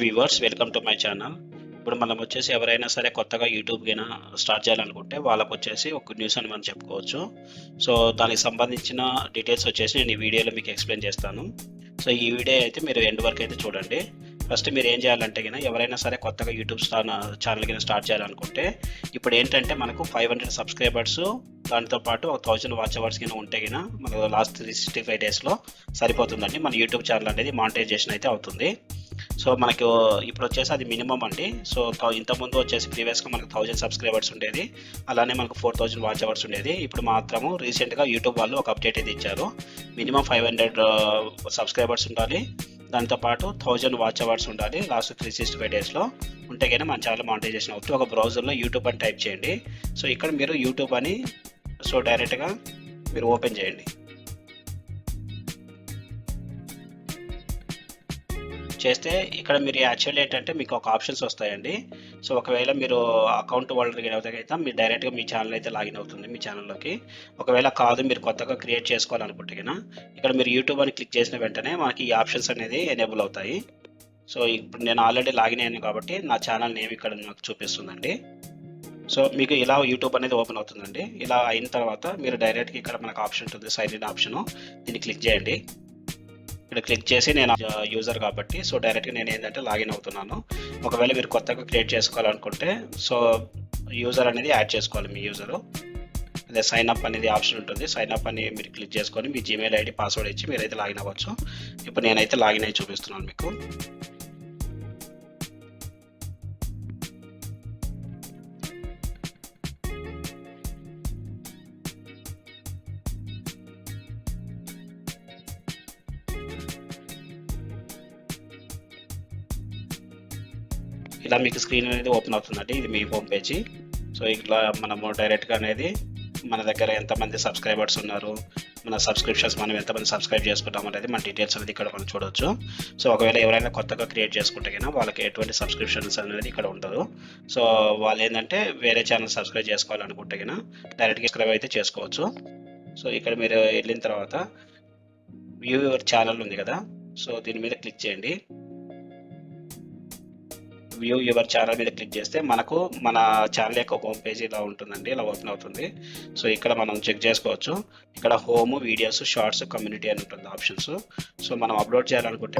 Viewers welcome to my channel. ఇప్పుడు మనం వచ్చేసి ఎవరైనా సరే కొత్తగా యూట్యూబ్ గినా స్టార్ట్ చేయాలనుకుంటే వాళ్ళకి వచ్చేసి ఒక న్యూస్ అని మనం చెప్పుకోవచ్చు. సో దానికి సంబంధించిన డీటెయిల్స్ వచ్చేసి నేను ఈ వీడియోలో మీకు ఎక్స్ప్లెయిన్ చేస్తాను. సో ఈ వీడియో అయితే మీరు ఎండ్ వరకు అయితే చూడండి. ఫస్ట్ మీరు ఏం చేయాలంటే గిన ఎవరైనా సరే కొత్తగా యూట్యూబ్ ఛానల్ కింద స్టార్ట్ చేయాలనుకుంటే ఇప్పుడు ఏంటంటే మనకు 500 సబ్స్క్రైబర్స్ దాంతో పాటు ఒక 1000 వాచ్ అవర్స్ కింద ఉంటే గిన మనకు లాస్ట్ 365 డేస్లో సరిపోతుందండి. మన యూట్యూబ్ ఛానల్ అనేది మానిటైజేషన్ అయితే అవుతుంది. సో మనకు ఇప్పుడు వచ్చేసి అది మినిమం అండి. సో ఇంతకుముందు వచ్చేసి ప్రీవియస్గా మనకు 1000 సబ్స్క్రైబర్స్ ఉండేది, అలానే మనకు 4000 వాచ్ అవర్స్ ఉండేది. ఇప్పుడు మాత్రము రీసెంట్గా యూట్యూబ్ వాళ్ళు ఒక అప్డేట్ అయితే ఇచ్చారు. మినిమం 500 సబ్స్క్రైబర్స్ ఉండాలి, దాంతోపాటు 1000 వాచ్ అవర్స్ ఉండాలి లాస్ట్ 365 డేస్లో ఉంటే కానీ మన ఛానల్ మానిటైజేషన్ అవుతుంది. ఒక బ్రౌజర్లో యూట్యూబ్ అని టైప్ చేయండి. సో ఇక్కడ మీరు యూట్యూబ్ అని సో డైరెక్ట్గా మీరు ఓపెన్ చేయండి. చేస్తే ఇక్కడ మీరు యాక్చువల్లీ ఏంటంటే మీకు ఒక ఆప్షన్స్ వస్తాయండి. సో ఒకవేళ మీరు అకౌంట్ హోల్డర్ అయితే మీరు డైరెక్ట్గా మీ ఛానల్ అయితే లాగిన్ అవుతుంది మీ ఛానల్లోకి. ఒకవేళ కాదు మీరు కొత్తగా క్రియేట్ చేసుకోవాలనుకుంటే కనుక ఇక్కడ మీరు యూట్యూబ్ అని క్లిక్ చేసిన వెంటనే మనకి ఈ ఆప్షన్స్ అనేది ఎనేబుల్ అవుతాయి. సో ఇప్పుడు నేను ఆల్రెడీ లాగిన్ అయ్యాను కాబట్టి నా ఛానల్ నేమ్ ఇక్కడ నాకు చూపిస్తుందండి. సో మీకు ఇలా యూట్యూబ్ అనేది ఓపెన్ అవుతుందండి. ఇలా అయిన తర్వాత మీరు డైరెక్ట్గా ఇక్కడ మనకు ఆప్షన్ ఉంటుంది, సైన్ ఇన్ ఆప్షను, దీన్ని క్లిక్ చేయండి. ఇక్కడ క్లిక్ చేసి నేను యూజర్ కాబట్టి సో డైరెక్ట్గా నేను ఏంటంటే లాగిన్ అవుతున్నాను. ఒకవేళ మీరు కొత్తగా క్రియేట్ చేసుకోవాలనుకుంటే సో యూజర్ అనేది యాడ్ చేసుకోవాలి మీ యూజరు. అదే సైన్ అప్ అనేది ఆప్షన్ ఉంటుంది, సైన్ అప్ అని మీరు క్లిక్ చేసుకొని మీ జీమెయిల్ ఐడి పాస్వర్డ్ ఇచ్చి మీరైతే లాగిన్ అవ్వచ్చు. ఇప్పుడు నేనైతే లాగిన్ అయ్యి చూపిస్తున్నాను మీకు. ఇలా మీకు స్క్రీన్ అనేది ఓపెన్ అవుతుందండి. ఇది మీ హోమ్ పేజీ. సో ఇట్లా మనము డైరెక్ట్గా అనేది మన దగ్గర ఎంతమంది సబ్స్క్రైబర్స్ ఉన్నారు, మన సబ్స్క్రిప్షన్స్ మనం ఎంతమంది సబ్స్క్రైబ్ చేసుకుంటాం అనేది మన డీటెయిల్స్ అనేది ఇక్కడ మనం చూడవచ్చు. సో ఒకవేళ ఎవరైనా కొత్తగా క్రియేట్ చేసుకుంటే కన్నా వాళ్ళకి ఎటువంటి సబ్స్క్రిప్షన్స్ అనేది ఇక్కడ ఉండదు. సో వాళ్ళు ఏంటంటే వేరే ఛానల్ సబ్స్క్రైబ్ చేసుకోవాలనుకుంటే కన్నా డైరెక్ట్గా సబ్స్క్రైబ్ అయితే చేసుకోవచ్చు. సో ఇక్కడ మీరు వెళ్ళిన తర్వాత వ్యూ యువర్ ఛానల్ ఉంది కదా, సో దీని మీద క్లిక్ చేయండి. వ్యూ యువర్ ఛానల్ మీద క్లిక్ చేస్తే మనకు మన ఛానల్ యొక్క హోమ్ పేజ్ ఇలా ఉంటుందండి, ఇలా ఓపెన్ అవుతుంది. సో ఇక్కడ మనం చెక్ చేసుకోవచ్చు. ఇక్కడ హోమ్, వీడియోస్, షార్ట్స్, కమ్యూనిటీ అని ఉంటుంది ఆప్షన్స్. సో మనం అప్లోడ్ చేయాలనుకుంటే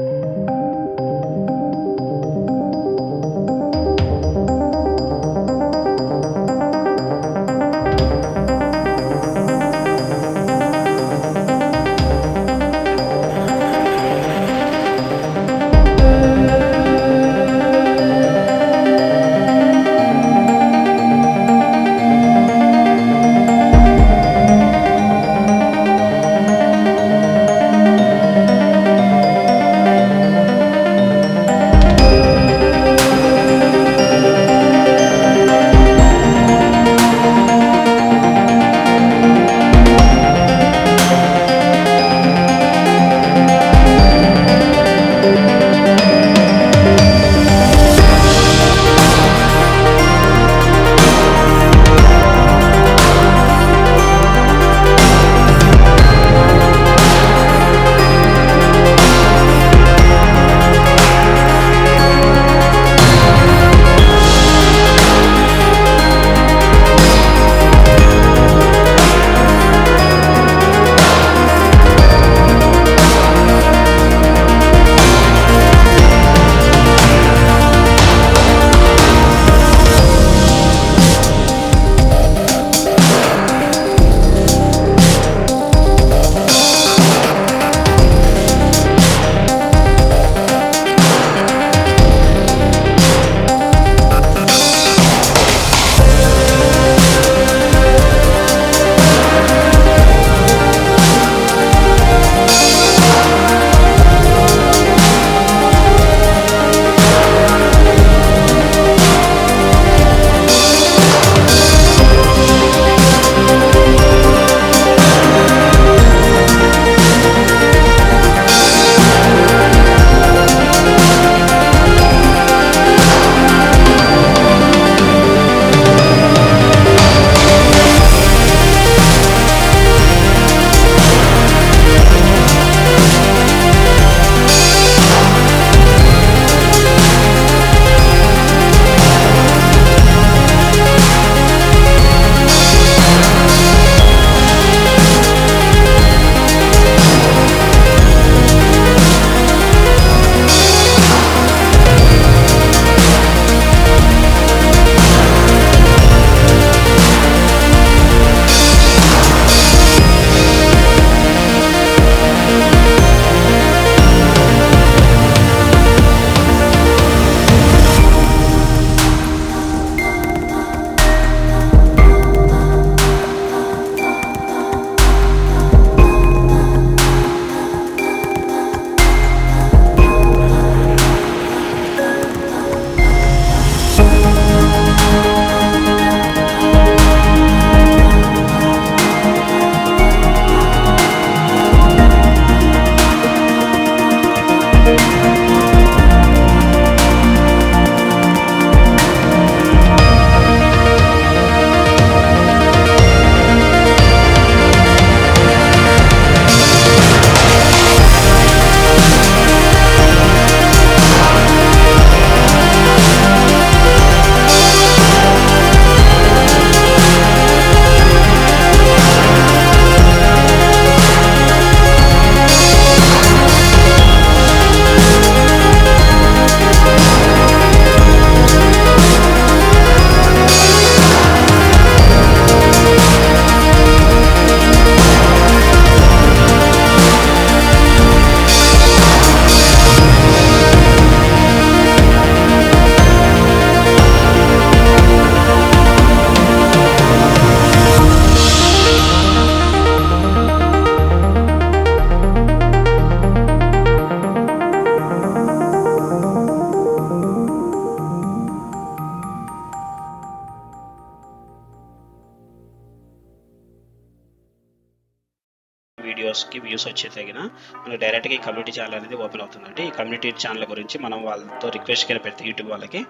వ్యూస్ వచ్చే తగిన మనకు డైరెక్ట్గా ఈ కమ్యూనిటీ ఛానల్ అనేది ఓపెన్ అవుతుందండి. ఈ కమ్యూనిటీ ఛానల్ గురించి మనం వాళ్ళతో రిక్వెస్ట్ కింద పెడితే యూట్యూబ్ వాళ్ళకి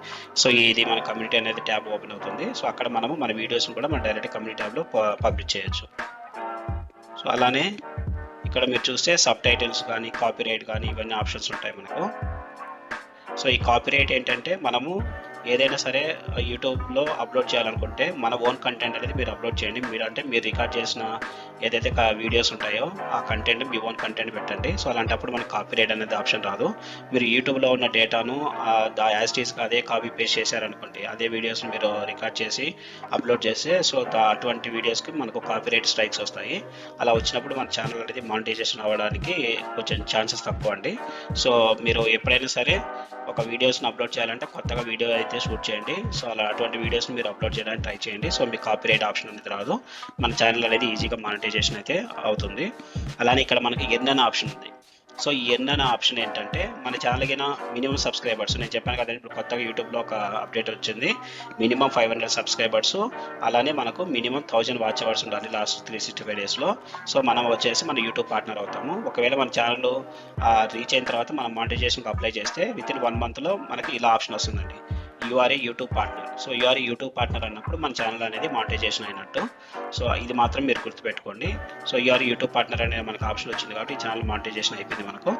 సో ఇది మన కమ్యూనిటీ అనేది ట్యాబ్ ఓపెన్ అవుతుంది. సో అక్కడ మనము మన వీడియోస్ని కూడా మన డైరెక్ట్ కమ్యూనిటీ ట్యాబ్లో పబ్లిష్ చేయొచ్చు. సో అలానే ఇక్కడ మీరు చూస్తే సబ్ టైటిల్స్ కానీ కాపీరైట్ కానీ ఇవన్నీ ఆప్షన్స్ ఉంటాయి మనకు. సో ఈ కాపీరైట్ ఏంటంటే మనము ఏదైనా సరే యూట్యూబ్లో అప్లోడ్ చేయాలనుకుంటే మన ఓన్ కంటెంట్ అనేది మీరు అప్లోడ్ చేయండి. మీరు రికార్డ్ చేసిన ఏదైతే వీడియోస్ ఉంటాయో ఆ కంటెంట్ మీ ఓన్ కంటెంట్ పెట్టండి. సో అలాంటప్పుడు మనకు కాపీరైట్ అనేది ఆప్షన్ రాదు. మీరు యూట్యూబ్లో ఉన్న డేటాను యాజ్ ఇట్ ఈస్గా అదే కాపీ పేస్ట్ చేశారనుకోండి, అదే వీడియోస్ని మీరు రికార్డ్ చేసి అప్లోడ్ చేస్తే సో అటువంటి వీడియోస్కి మనకు కాపీరైట్ స్ట్రైక్స్ వస్తాయి. అలా వచ్చినప్పుడు మన ఛానల్ అనేది మానిటైజేషన్ అవ్వడానికి కొంచెం ఛాన్సెస్ తక్కువ అండి. సో మీరు ఎప్పుడైనా సరే ఒక వీడియోస్ని అప్లోడ్ చేయాలంటే కొత్తగా వీడియో అయితే షూట్ చేయండి. సో అలా అటువంటి వీడియోస్ని మీరు అప్లోడ్ చేయడానికి ట్రై చేయండి. సో మీకు కాపీరైట్ ఆప్షన్ అనేది రాదు, మన ఛానల్ అనేది ఈజీగా మానిటైజేషన్ అయితే అవుతుంది. అలానే ఇక్కడ మనకి ఎర్న్ అనే ఆప్షన్ ఉంది. సో ఈ ఎర్న్ అనే ఆప్షన్ ఏంటంటే మన ఛానల్కి మినిమం సబ్స్క్రైబర్స్, నేను చెప్పాను కదండి ఇప్పుడు కొత్తగా యూట్యూబ్లో ఒక అప్డేట్ వచ్చింది, మినిమం 500 సబ్స్క్రైబర్స్, అలానే మనకు మినిమం 1000 వాచ్ అవర్స్ ఉండాలి లాస్ట్ 365 డేస్లో. సో మనం వచ్చేసి మన యూట్యూబ్ పార్ట్నర్ అవుతాము. ఒకవేళ మన ఛానల్ రీచ్ అయిన తర్వాత మనం మానిటైజేషన్కి అప్లై చేస్తే వితిన్ 1 మంత్లో మనకి ఇలా ఆప్షన్ వస్తుందండి, you are a YouTube partner. So you are YouTube partner అన్నప్పుడు మన ఛానల్ అనేది మానిటైజేషన్ అయినట్టు. సో ఇది మాత్రం మీరు గుర్తుపెట్టుకోండి. సో యూఆర్ యూట్యూబ్ పార్ట్నర్ అనేది మనకు ఆప్షన్ వచ్చింది కాబట్టి ఈ ఛానల్ మానిటైజేషన్ అయిపోయింది మనకు.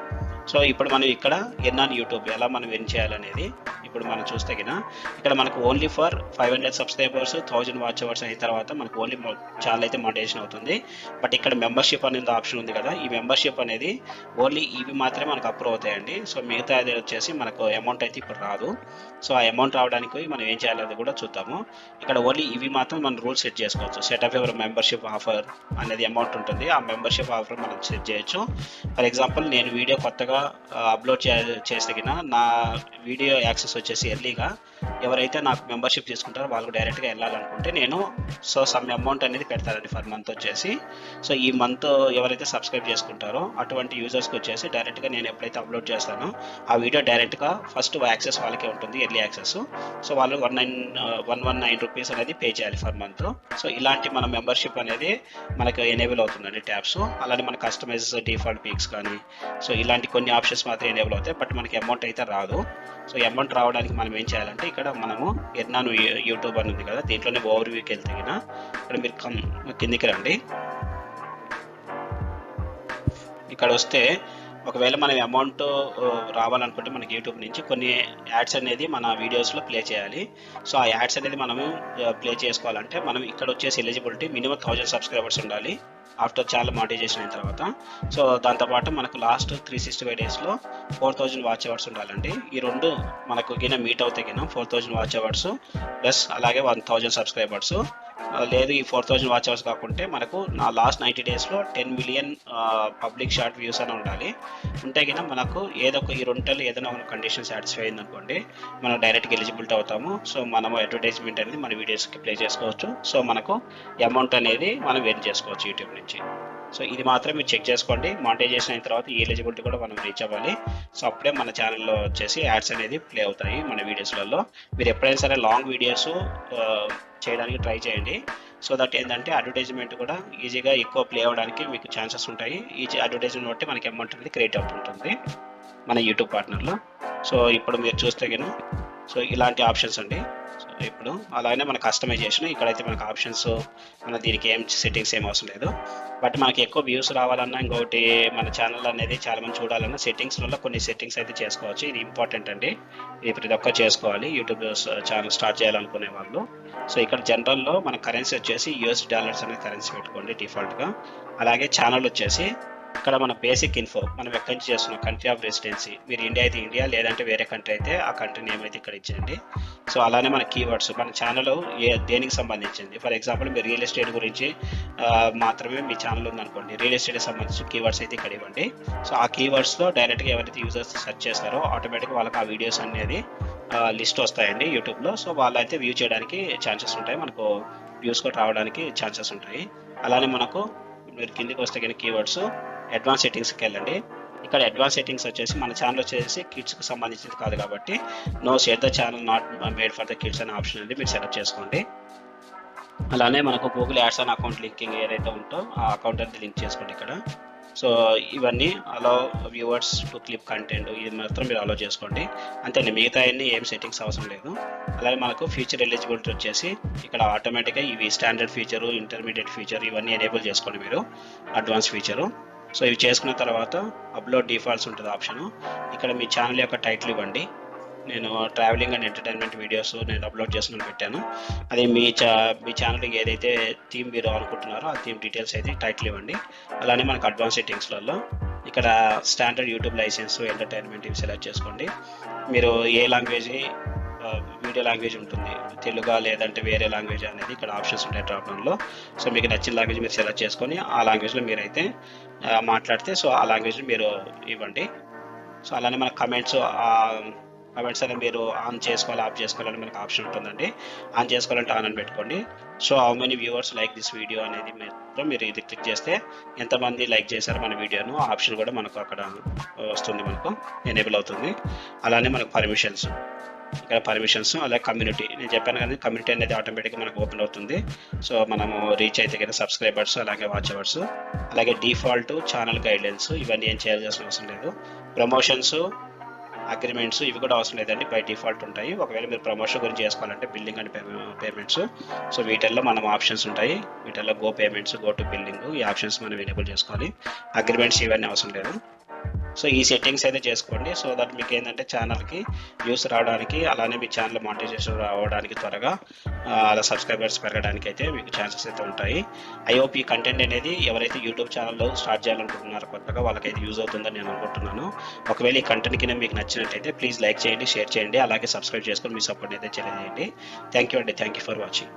సో ఇప్పుడు మనం ఇక్కడ ఎర్న్ ఆన్ యూట్యూబ్ ఎలా మనం ఎర్న్ చేయాలనేది ఇప్పుడు మనం చూస్తే ఇక్కడ మనకు only for 500 subscribers 1000 watch hours అయిన తర్వాత మనకు ఓన్లీ ఛానల్ అయితే మానిటైజేషన్ అవుతుంది. బట్ ఇక్కడ మెంబర్షిప్ అనేది ఆప్షన్ ఉంది కదా, ఈ మెంబర్షిప్ అనేది ఓన్లీ ఇవి మాత్రమే మనకు అప్రూవ్ అవుతాయండి. సో మిగతా అది వచ్చేసి మనకు అమౌంట్ అయితే ఇప్పుడు రాదు. సో ఆ అమౌంట్ రావడానికి మనం ఏం చేయాలనేది కూడా చూద్దాము. ఇక్కడ ఓన్లీ ఇవి మాత్రం మనం రూల్స్ సెట్ చేసుకోవచ్చు. Set of your membership offer అనేది అమౌంట్ ఉంటుంది, ఆ మెంబర్షిప్ ఆఫర్ మనం సెట్ చేయొచ్చు. ఫర్ ఎగ్జాంపుల్ నేను వీడియో కొత్తగా అప్లోడ్ చేస్తే నా వీడియో యాక్సెస్ వచ్చేసి ఎర్లీగా ఎవరైతే నాకు మెంబర్షిప్ తీసుకుంటారో వాళ్ళకు డైరెక్ట్గా వెళ్ళాలనుకుంటే నేను సో సమ్ అమౌంట్ అనేది పెడతానండి ఫర్ మంత్ వచ్చేసి. సో ఈ మంత్ ఎవరైతే సబ్స్క్రైబ్ చేసుకుంటారో అటువంటి యూజర్స్కి వచ్చేసి డైరెక్ట్గా నేను ఎప్పుడైతే అప్లోడ్ చేస్తానో ఆ వీడియో డైరెక్ట్గా ఫస్ట్ యాక్సెస్ వాళ్ళకే ఉంటుంది, ఎర్లీ యాక్సెస్. సో వాళ్ళు 119 రూపీస్ అనేది పే చేయాలి ఫర్ మంత్. సో ఇలాంటి మన మెంబర్షిప్ అనేది మనకు ఎనేబుల్ అవుతుందండి ట్యాబ్స్. అలానే మన కస్టమైజ్ డిఫాల్ట్ పిక్స్ కానీ సో ఇలాంటి కొన్ని ఆప్షన్స్ మాత్రం ఎనేబుల్ అవుతాయి, బట్ మనకి అమౌంట్ అయితే రాదు. సో అమౌంట్ రావడానికి మనం ఏం చేయాలంటే ఇక్కడ మనము ఎర్న్ ఆన్ యూట్యూబ్ అని ఉంది కదా, దీంట్లోనే ఓవర్ వ్యూకి వెళ్తే ఇక్కడ మీరు కిందికి రండి. ఇక్కడ వస్తే ఒకవేళ మనం అమౌంట్ రావాలనుకుంటే మనకి యూట్యూబ్ నుంచి కొన్ని యాడ్స్ అనేది మన వీడియోస్లో ప్లే చేయాలి. సో ఆ యాడ్స్ అనేది మనము ప్లే చేసుకోవాలంటే మనం ఇక్కడ వచ్చేసి ఎలిజిబిలిటీ మినిమం 1000 సబ్స్క్రైబర్స్ ఉండాలి ఆఫ్టర్ ఛానల్ మానిటైజేషన్ అయిన తర్వాత. సో దాంతోపాటు మనకు లాస్ట్ 365 డేస్లో 4000 వాచ్ అవర్స్ ఉండాలండి. ఈ రెండు మనకు మీట్ అవుతాయి 4000 వాచ్ అవర్స్ ప్లస్ అలాగే 1000 సబ్స్క్రైబర్స్. లేదు ఈ 4000 వాచ్ అవర్స్ కాకుంటే మనకు నా లాస్ట్ 90 డేస్లో 10 మిలియన్ పబ్లిక్ షార్ట్ వ్యూస్ అని ఉండాలి. ఉంటే మనకు ఏదో ఒక ఈ రెండులో ఏదైనా ఒక కండిషన్ సాటిస్ఫై అయింది అనుకోండి, మనం డైరెక్ట్గా ఎలిజిబిలిటీ అవుతాము. సో మనం అడ్వర్టైజ్మెంట్ అనేది మన వీడియోస్కి ప్లే చేసుకోవచ్చు. సో మనకు అమౌంట్ అనేది మనం ఎర్న్ చేసుకోవచ్చు యూట్యూబ్ నుంచి. సో ఇది మాత్రం మీరు చెక్ చేసుకోండి. మానిటైజేషన్ అయిన తర్వాత ఈ ఎలిజిబిలిటీ కూడా మనం రీచ్ అవ్వాలి. సో అప్పుడే మన ఛానల్లో వచ్చేసి యాడ్స్ అనేది ప్లే అవుతాయి మన వీడియోస్లలో. మీరు ఎప్పుడైనా సరే లాంగ్ వీడియోస్ చేయడానికి ట్రై చేయండి. సో దట్ ఏంటంటే అడ్వర్టైజ్మెంట్ కూడా ఈజీగా ఎక్కువ ప్లే అవ్వడానికి మీకు ఛాన్సెస్ ఉంటాయి. ఈ అడ్వర్టైజ్మెంట్ బట్టి మనకి అమౌంట్ అనేది క్రియేట్ అవుతుంటుంది మన యూట్యూబ్ పార్ట్నర్లో. సో ఇప్పుడు మీరు చూస్తే సో ఇలాంటి ఆప్షన్స్ అండి. సో ఇప్పుడు అలానే మన కస్టమైజేషన్ ఇక్కడైతే మనకు ఆప్షన్స్ మన దీనికి ఏం సెట్టింగ్స్ ఏం అవసరం లేదు. బట్ మనకి ఎక్కువ వ్యూస్ రావాలన్నా ఇంకొకటి మన ఛానల్ అనేది చాలామంది చూడాలన్నా సెట్టింగ్స్లో కొన్ని సెట్టింగ్స్ అయితే చేసుకోవచ్చు. ఇది ఇంపార్టెంట్ అండి, ఇది ప్రతి ఒక్కరు చేసుకోవాలి యూట్యూబ్ ఛానల్ స్టార్ట్ చేయాలనుకునే వాళ్ళు. సో ఇక్కడ జనరల్లో మన కరెన్సీ వచ్చేసి $US అనే కరెన్సీ పెట్టుకోండి డిఫాల్ట్గా. అలాగే ఛానల్ వచ్చేసి ఇక్కడ మన బేసిక్ ఇన్ఫో మనం ఎక్కడి నుంచి చేస్తున్నాం, కంట్రీ ఆఫ్ రెసిడెన్సీ, మీరు ఇండియా అయితే ఇండియా, లేదంటే వేరే కంట్రీ అయితే ఆ కంట్రీ నేమ్ అయితే ఇక్కడ ఇచ్చేయండి. సో అలానే మన కీవర్డ్స్ మన ఛానల్ దేనికి సంబంధించింది. ఫర్ ఎగ్జాంపుల్ మీరు రియల్ ఎస్టేట్ గురించి మాత్రమే మీ ఛానల్ ఉందనుకోండి, రియల్ ఎస్టేట్కి సంబంధించిన కీవర్డ్స్ అయితే ఇక్కడ ఇవ్వండి. సో ఆ కీవర్డ్స్లో డైరెక్ట్గా ఎవరైతే యూజర్స్ సెర్చ్ చేస్తారో ఆటోమేటిక్గా వాళ్ళకి ఆ వీడియోస్ అనేది లిస్ట్ వస్తాయండి యూట్యూబ్లో. సో వాళ్ళు అయితే వ్యూ చేయడానికి ఛాన్సెస్ ఉంటాయి, మనకు వ్యూస్ కూడా రావడానికి ఛాన్సెస్ ఉంటాయి. అలానే మనకు మీరు కిందికి వస్తే కీవర్డ్స్ అడ్వాన్స్ సెట్టింగ్స్కి వెళ్ళండి. ఇక్కడ అడ్వాన్స్ సెట్టింగ్స్ వచ్చేసి మన ఛానల్ వచ్చేసి కిడ్స్కి సంబంధించింది కాదు కాబట్టి no share the channel not made for the kids అనే ఆప్షన్ అనేది మీరు సెలెక్ట్ చేసుకోండి. అలానే మనకు గూగుల్ యాడ్స్ అనే అకౌంట్ లింకింగ్ ఏదైతే ఉందో ఆ అకౌంట్ అనేది లింక్ చేసుకోండి ఇక్కడ. సో ఇవన్నీ అలో వ్యూవర్స్ టు క్లిప్ కంటెంట్ ఇది మాత్రం మీరు అలో చేసుకోండి అంతే. మిగతా అన్ని ఏం సెట్టింగ్స్ అవసరం లేదు. అలాగే మనకు ఫీచర్ ఎలిజిబిలిటీ వచ్చేసి ఇక్కడ ఆటోమేటిక్గా ఇవి స్టాండర్డ్ ఫీచరు, ఇంటర్మీడియట్ ఫీచర్ ఇవన్నీ ఎనేబుల్ చేసుకోండి మీరు, అడ్వాన్స్ ఫీచరు. సో ఇవి చేసుకున్న తర్వాత అప్లోడ్ డిఫాల్ట్స్ ఉంటుంది ఆప్షను. ఇక్కడ మీ ఛానల్ యొక్క టైటిల్ ఇవ్వండి. నేను ట్రావెలింగ్ అండ్ ఎంటర్టైన్మెంట్ వీడియోస్ నేను అప్లోడ్ చేసుకుని పెట్టాను. అది మీ ఛానల్కి ఏదైతే థీమ్ మీరు అనుకుంటున్నారో ఆ థీమ్ డీటెయిల్స్ అయితే టైటిల్ ఇవ్వండి. అలానే మనకు అడ్వాన్స్ సెట్టింగ్స్లలో ఇక్కడ స్టాండర్డ్ యూట్యూబ్ లైసెన్స్, ఎంటర్టైన్మెంట్ ఇవి సెలెక్ట్ చేసుకోండి. మీరు ఏ లాంగ్వేజ్ వీడియో లాంగ్వేజ్ ఉంటుంది, తెలుగు లేదంటే వేరే లాంగ్వేజ్ అనేది ఇక్కడ ఆప్షన్స్ ఉంటాయి డ్రాప్ డౌన్లో. సో మీకు నచ్చిన లాంగ్వేజ్ మీరు సెలెక్ట్ చేసుకొని ఆ లాంగ్వేజ్లో మీరైతే మాట్లాడితే సో ఆ లాంగ్వేజ్ని మీరు ఇవ్వండి. సో అలానే మన కమెంట్స్ అనేది మీరు ఆన్ చేసుకోవాలి, ఆఫ్ చేసుకోవాలని మనకు ఆప్షన్ ఉంటుందండి. ఆన్ చేసుకోవాలంటే ఆన్ అని పెట్టుకోండి. So how many viewers like this video అనేది మాత్రం మీరు ఇది క్లిక్ చేస్తే ఎంతమంది లైక్ చేశారు మన వీడియోను ఆప్షన్ కూడా మనకు అక్కడ వస్తుంది, మనకు ఎనేబుల్ అవుతుంది. అలానే మనకు పర్మిషన్స్, ఇక్కడ పర్మిషన్స్, అలాగే కమ్యూనిటీ నేను చెప్పాను కానీ కమ్యూనిటీ అనేది ఆటోమేటిక్గా మనకు ఓపెన్ అవుతుంది. సో మనము రీచ్ అయితే కదా సబ్స్క్రైబర్స్, అలాగే వాచ్ అవర్స్, అలాగే డిఫాల్ట్ ఛానల్ గైడ్లైన్స్ ఇవన్నీ ఏం చేయాల్సిన అవసరం లేదు. ప్రమోషన్స్, అగ్రిమెంట్స్ ఇవి కూడా అవసరం లేదండి, బై డిఫాల్ట్ ఉంటాయి. ఒకవేళ మీరు ప్రమోషన్ గురించి చేసుకోవాలంటే బిల్లింగ్ అండ్ పేమెంట్స్, సో వీటిల్లో మనం ఆప్షన్స్ ఉంటాయి. వీటిల్లో go payments, go to billing ఈ ఆప్షన్స్ మనం ఎనేబుల్ చేసుకోవాలి. అగ్రిమెంట్స్ ఇవన్నీ అవసరం లేదు. సో ఈ సెట్టింగ్స్ అయితే చేసుకోండి. సో దట్ మీకు ఏంటంటే ఛానల్కి వ్యూస్ రావడానికి, అలానే మీ ఛానల్ మానిటైజేషన్ రావడానికి త్వరగా అలా సబ్స్క్రైబర్స్ పెరగడానికి అయితే మీకు ఛాన్సెస్ అయితే ఉంటాయి. ఐఓపీ కంటెంట్ అనేది ఎవరైతే యూట్యూబ్ ఛానల్లో స్టార్ట్ చేయాలనుకుంటున్నారో కొత్తగా వాళ్ళకైతే యూజ్ అవుతుందని నేను అనుకుంటున్నాను. ఒకవేళ ఈ కంటెంట్ కింద మీకు నచ్చినట్టయితే ప్లీజ్ లైక్ చేయండి, షేర్ చేయండి, అలాగే సబ్స్క్రైబ్ చేసుకొని మీ సపోర్ట్ అయితే తెలియజేయండి. థ్యాంక్ యూ అండి, థ్యాంక్ యూ ఫర్ వాచింగ్.